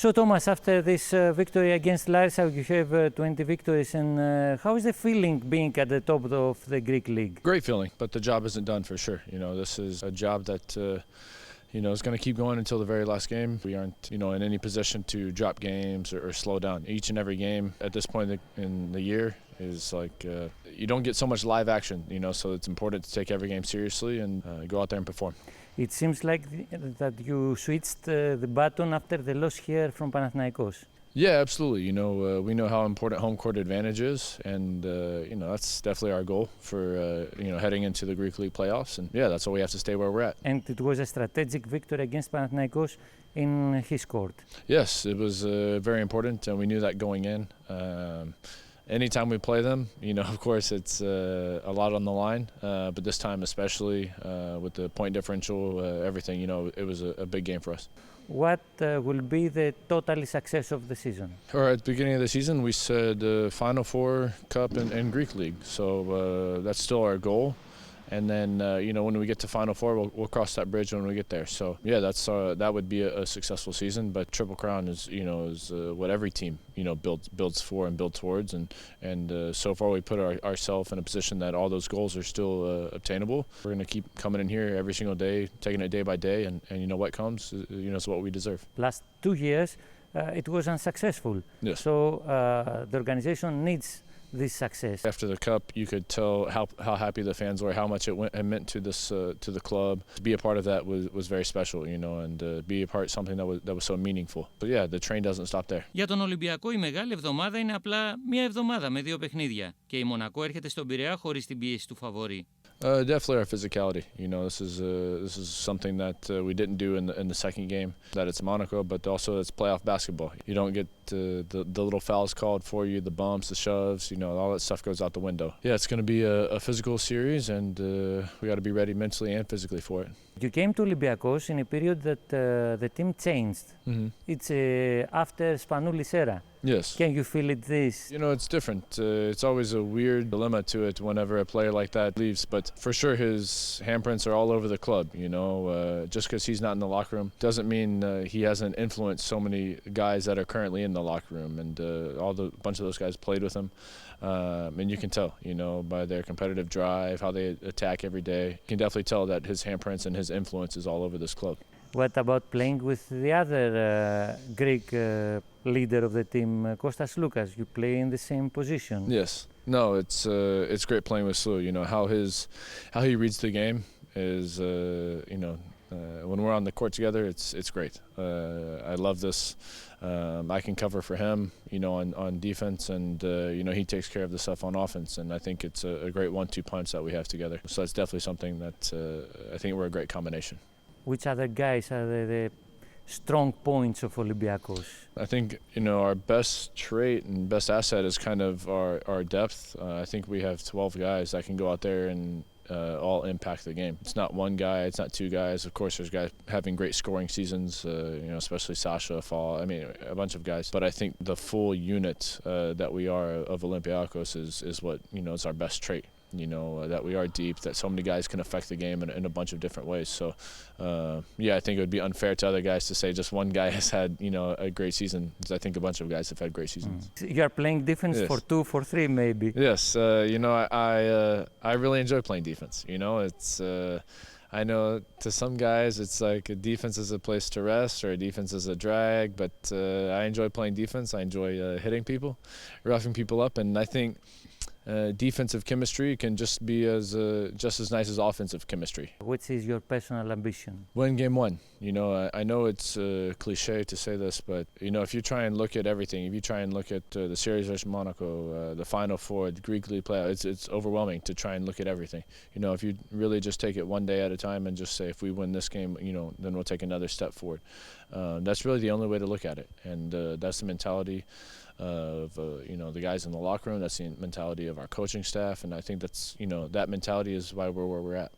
So Thomas, after this victory against Larissa, you have 20 victories, and how is the feeling being at the top of the Greek league? Great feeling, but the job isn't done for sure. You know, this is a job that is going to keep going until the very last game. We aren't, in any position to drop games or slow down. Each and every game at this point in the year is like you don't get so much live action, so it's important to take every game seriously and go out there and perform. It seems like that you switched the button after the loss here from Panathinaikos. Yeah, absolutely. We know how important home court advantage is, and that's definitely our goal for heading into the Greek League playoffs. And yeah, that's why we have to stay where we're at. And it was a strategic victory against Panathinaikos in his court. Yes, it was very important, and we knew that going in. Anytime we play them, of course, it's a lot on the line, but this time especially with the point differential, everything, it was a big game for us. What will be the total success of the season? Or at the beginning of the season, we said Final Four, Cup, and Greek League. So that's still our goal. And then, when we get to Final Four, we'll cross that bridge when we get there. So, yeah, that would be a successful season. But Triple Crown is what every team, builds for and builds towards. And so far we put ourselves in a position that all those goals are still obtainable. We're going to keep coming in here every single day, taking it day by day. And what comes, is what we deserve. Last 2 years, it was unsuccessful. Yes. So the organization needs this success. After the cup, you could tell how happy the fans were, how much it meant to the club. To be a part of that was very special, and be a part of something that was so meaningful. But yeah, the train doesn't stop there. Για τον Ολυμπιακό η μεγάλη εβδομάδα είναι απλά μια εβδομάδα με 2 παιχνίδια και η Μονακό έρχεται στον Πειραιά χωρίς την πίεση του φαβορί. Definitely our physicality. This is something that we didn't do in the second game. That it's Monaco, but also it's playoff basketball. You don't get the little fouls called for you, the bumps, the shoves. All that stuff goes out the window. Yeah, it's going to be a physical series, and we got to be ready mentally and physically for it. You came to Olympiacos in a period that the team changed. Mm-hmm. It's after Spanoulis era. Yes. Can you feel it this? It's different. It's always a weird dilemma to it whenever a player like that leaves. But for sure his handprints are all over the club, Just because he's not in the locker room doesn't mean he hasn't influenced so many guys that are currently in the locker room. And a bunch of those guys played with him. And you can tell, by their competitive drive, how they attack every day. You can definitely tell that his handprints and his influence is all over this club. What about playing with the other Greek leader of the team, Kostas Loukas? You play in the same position. Yes. No, it's great playing with Slou. How he reads the game is, when we're on the court together, it's great. I love this. I can cover for him, on defense, and he takes care of the stuff on offense. And I think it's a great 1-2 punch that we have together. So that's definitely something that I think we're a great combination. Which other guys are the strong points of Olympiacos? I think, our best trait and best asset is kind of our depth. I think we have 12 guys that can go out there and all impact the game. It's not one guy, it's not two guys. Of course, there's guys having great scoring seasons, especially Sasha, Fall, a bunch of guys. But I think the full unit that we are of Olympiacos is what, is our best trait. That we are deep, that so many guys can affect the game in a bunch of different ways. So, I think it would be unfair to other guys to say just one guy has had, a great season. Because I think a bunch of guys have had great seasons. You are playing defense. Yes. For 2, for 3 maybe. Yes, I really enjoy playing defense. It's I know to some guys it's like a defense is a place to rest or a defense is a drag, but I enjoy playing defense. I enjoy hitting people, roughing people up, and I think defensive chemistry can just be just as nice as offensive chemistry. What is your personal ambition? Win game 1. I know it's cliche to say this, but if you try and look at everything, if you try and look at the series versus Monaco, the Final Four, the Greek League playoff, it's overwhelming to try and look at everything. If you really just take it one day at a time and just say, if we win this game, then we'll take another step forward. That's really the only way to look at it, and that's the mentality of the guys in the locker room. That's the mentality of our coaching staff, and I think that's that mentality is why we're where we're at.